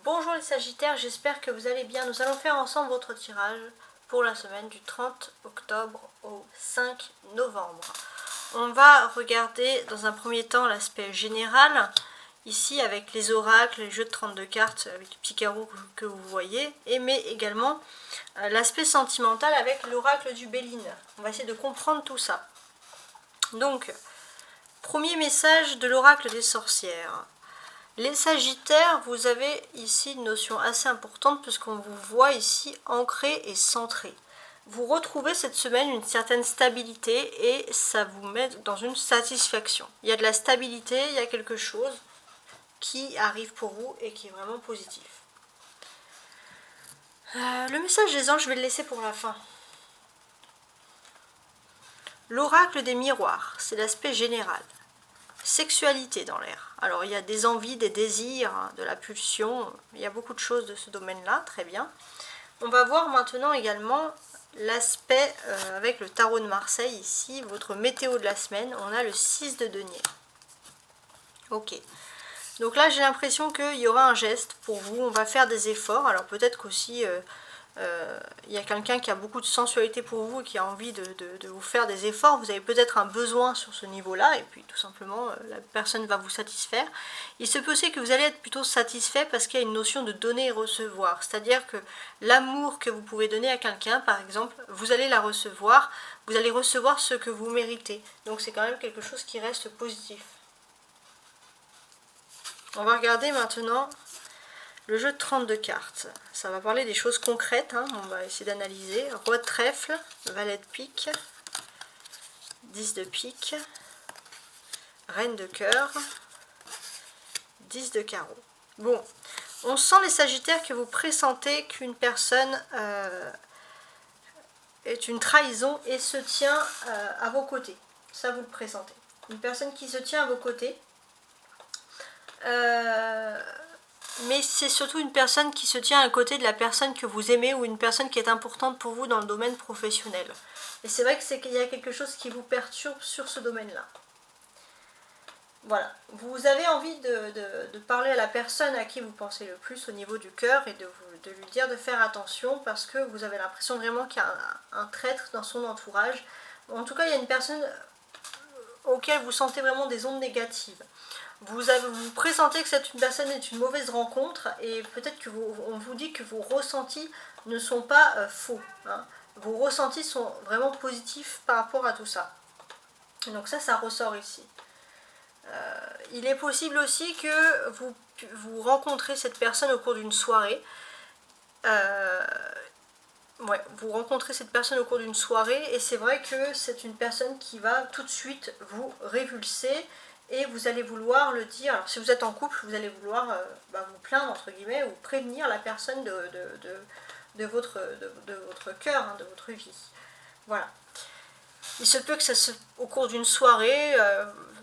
Bonjour les Sagittaires, j'espère que vous allez bien. Nous allons faire ensemble votre tirage pour la semaine du 30 octobre au 5 novembre. On va regarder dans un premier temps l'aspect général, ici avec les oracles, les jeux de 32 cartes avec les petits carreaux que vous voyez, mais également l'aspect sentimental avec l'oracle du Béline. On va essayer de comprendre tout ça. Donc, premier message de l'oracle des sorcières. Les Sagittaires, vous avez ici une notion assez importante puisqu'on vous voit ici ancré et centré. Vous retrouvez cette semaine une certaine stabilité et ça vous met dans une satisfaction. Il y a de la stabilité, il y a quelque chose qui arrive pour vous et qui est vraiment positif. Le message des anges, je vais le laisser pour la fin. L'oracle des miroirs, c'est l'aspect général. Sexualité dans l'air. Alors il y a des envies, des désirs, de la pulsion, il y a beaucoup de choses de ce domaine-là, très bien. On va voir maintenant également l'aspect avec le tarot de Marseille ici, votre météo de la semaine, on a le 6 de denier. Ok. Donc là j'ai l'impression qu'il y aura un geste pour vous, on va faire des efforts, alors peut-être qu'aussi il y a quelqu'un qui a beaucoup de sensualité pour vous et qui a envie de vous faire des efforts, vous avez peut-être un besoin sur ce niveau-là, et puis tout simplement la personne va vous satisfaire. Il se peut aussi que vous allez être plutôt satisfait parce qu'il y a une notion de donner et recevoir, c'est-à-dire que l'amour que vous pouvez donner à quelqu'un, par exemple, vous allez la recevoir, vous allez recevoir ce que vous méritez, donc c'est quand même quelque chose qui reste positif. On va regarder maintenant le jeu de 32 cartes, ça va parler des choses concrètes, on va essayer d'analyser. Roi de trèfle, valet de pique, 10 de pique, reine de cœur, 10 de carreau. Bon, on sent les Sagittaires que vous pressentez qu'une personne est une trahison et se tient à vos côtés. Ça, vous le pressentez. Une personne qui se tient à vos côtés. Mais c'est surtout une personne qui se tient à côté de la personne que vous aimez ou une personne qui est importante pour vous dans le domaine professionnel. Et c'est vrai qu'il y a quelque chose qui vous perturbe sur ce domaine-là. Voilà, vous avez envie de parler à la personne à qui vous pensez le plus au niveau du cœur et de lui dire de faire attention parce que vous avez l'impression vraiment qu'il y a un traître dans son entourage. En tout cas, il y a une personne auquel vous sentez vraiment des ondes négatives. Vous pressentez que cette personne est une mauvaise rencontre et peut-être que on vous dit que vos ressentis ne sont pas faux. Vos ressentis sont vraiment positifs par rapport à tout ça. Donc ça ressort ici. Il est possible aussi que vous rencontrez cette personne au cours d'une soirée. Vous rencontrez cette personne au cours d'une soirée et c'est vrai que c'est une personne qui va tout de suite vous révulser. Et vous allez vouloir le dire, alors si vous êtes en couple, vous allez vouloir vous plaindre, entre guillemets, ou prévenir la personne de votre cœur, de votre vie. Voilà. Il se peut que au cours d'une soirée,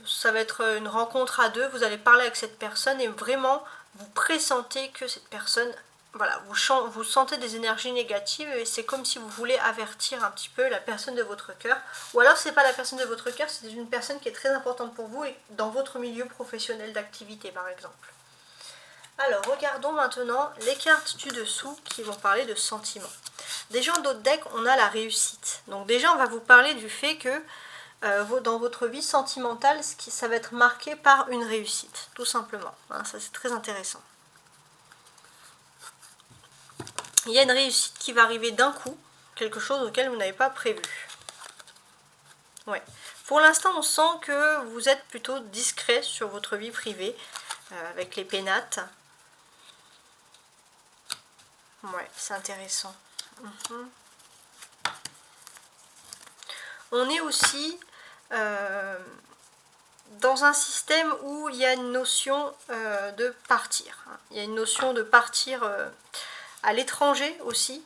ça va être une rencontre à deux, vous allez parler avec cette personne et vraiment vous pressentez que cette personne, voilà, vous sentez des énergies négatives et c'est comme si vous voulez avertir un petit peu la personne de votre cœur. Ou alors c'est pas la personne de votre cœur, c'est une personne qui est très importante pour vous et dans votre milieu professionnel d'activité par exemple. Alors regardons maintenant les cartes du dessous qui vont parler de sentiments. Déjà en d'autres decks on a la réussite. Donc déjà on va vous parler du fait que dans votre vie sentimentale, ça va être marqué par une réussite, tout simplement. Ça c'est très intéressant. Il y a une réussite qui va arriver d'un coup, quelque chose auquel vous n'avez pas prévu. Ouais. Pour l'instant, on sent que vous êtes plutôt discret sur votre vie privée, avec les pénates. Ouais, c'est intéressant. On est aussi dans un système où il y a une notion de partir. Il y a une notion de partir à l'étranger aussi.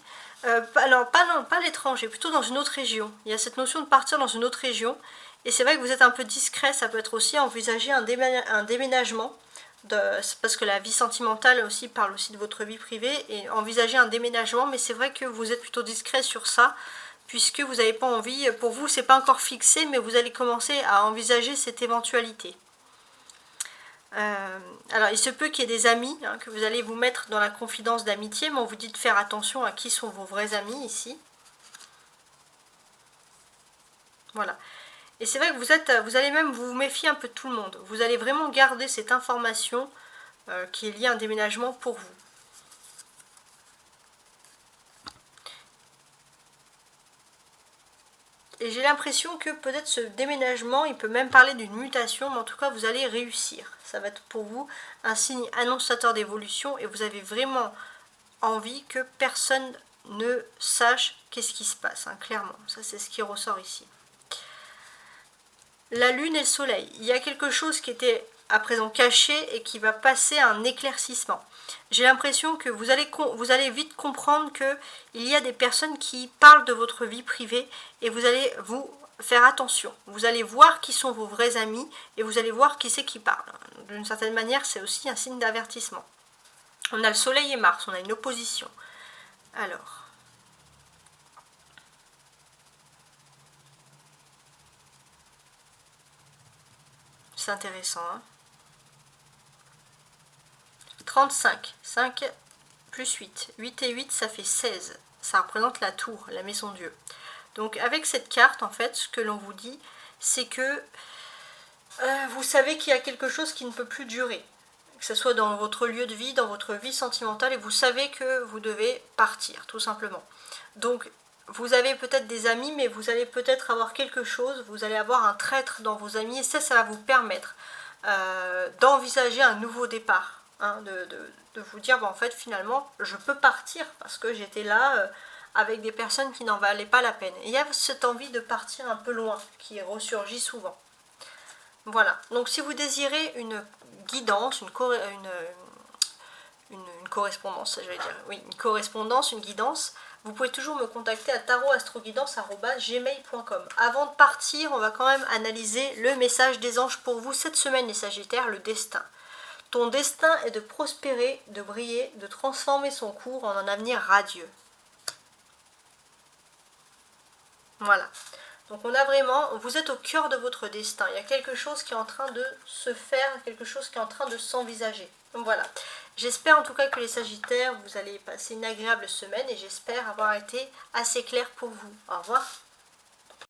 Alors pas l'étranger, plutôt dans une autre région. Il y a cette notion de partir dans une autre région. Et c'est vrai que vous êtes un peu discret, ça peut être aussi envisager un déménagement. Parce que la vie sentimentale aussi parle aussi de votre vie privée. Et envisager un déménagement, mais c'est vrai que vous êtes plutôt discret sur ça. Puisque vous n'avez pas envie, pour vous c'est pas encore fixé, mais vous allez commencer à envisager cette éventualité. Alors il se peut qu'il y ait des amis, hein, que vous allez vous mettre dans la confidence d'amitié, mais on vous dit de faire attention à qui sont vos vrais amis ici. Voilà. Et c'est vrai que vous allez même vous méfier un peu de tout le monde. Vous allez vraiment garder cette information qui est liée à un déménagement pour vous. Et j'ai l'impression que peut-être ce déménagement, il peut même parler d'une mutation, mais en tout cas vous allez réussir. Ça va être pour vous un signe annonciateur d'évolution et vous avez vraiment envie que personne ne sache qu'est-ce qui se passe, hein, clairement. Ça c'est ce qui ressort ici. La lune et le soleil, il y a quelque chose qui était à présent caché et qui va passer à un éclaircissement. J'ai l'impression que vous allez vite comprendre qu'il y a des personnes qui parlent de votre vie privée et vous allez vous faire attention. Vous allez voir qui sont vos vrais amis et vous allez voir qui c'est qui parle. D'une certaine manière, c'est aussi un signe d'avertissement. On a le soleil et Mars, on a une opposition. Alors... c'est intéressant, hein. 35, 5 plus 8. 8 et 8, ça fait 16. Ça représente la tour, la maison Dieu. Donc avec cette carte, en fait, ce que l'on vous dit, c'est que vous savez qu'il y a quelque chose qui ne peut plus durer. Que ce soit dans votre lieu de vie, dans votre vie sentimentale, et vous savez que vous devez partir, tout simplement. Donc vous avez peut-être des amis, mais vous allez peut-être avoir quelque chose, vous allez avoir un traître dans vos amis, et ça va vous permettre d'envisager un nouveau départ, hein, de vous dire, en fait, finalement, je peux partir, parce que j'étais là avec des personnes qui n'en valaient pas la peine. Et il y a cette envie de partir un peu loin, qui ressurgit souvent. Voilà, donc si vous désirez une guidance, une correspondance, je vais dire, oui, une correspondance, une guidance, vous pouvez toujours me contacter à tarotastroguidance@gmail.com. Avant de partir, on va quand même analyser le message des anges pour vous cette semaine, les Sagittaires, le destin. Ton destin est de prospérer, de briller, de transformer son cours en un avenir radieux. Voilà. Donc on a vraiment, vous êtes au cœur de votre destin. Il y a quelque chose qui est en train de se faire, quelque chose qui est en train de s'envisager. Donc voilà. J'espère en tout cas que les Sagittaires, vous allez passer une agréable semaine et j'espère avoir été assez claire pour vous. Au revoir.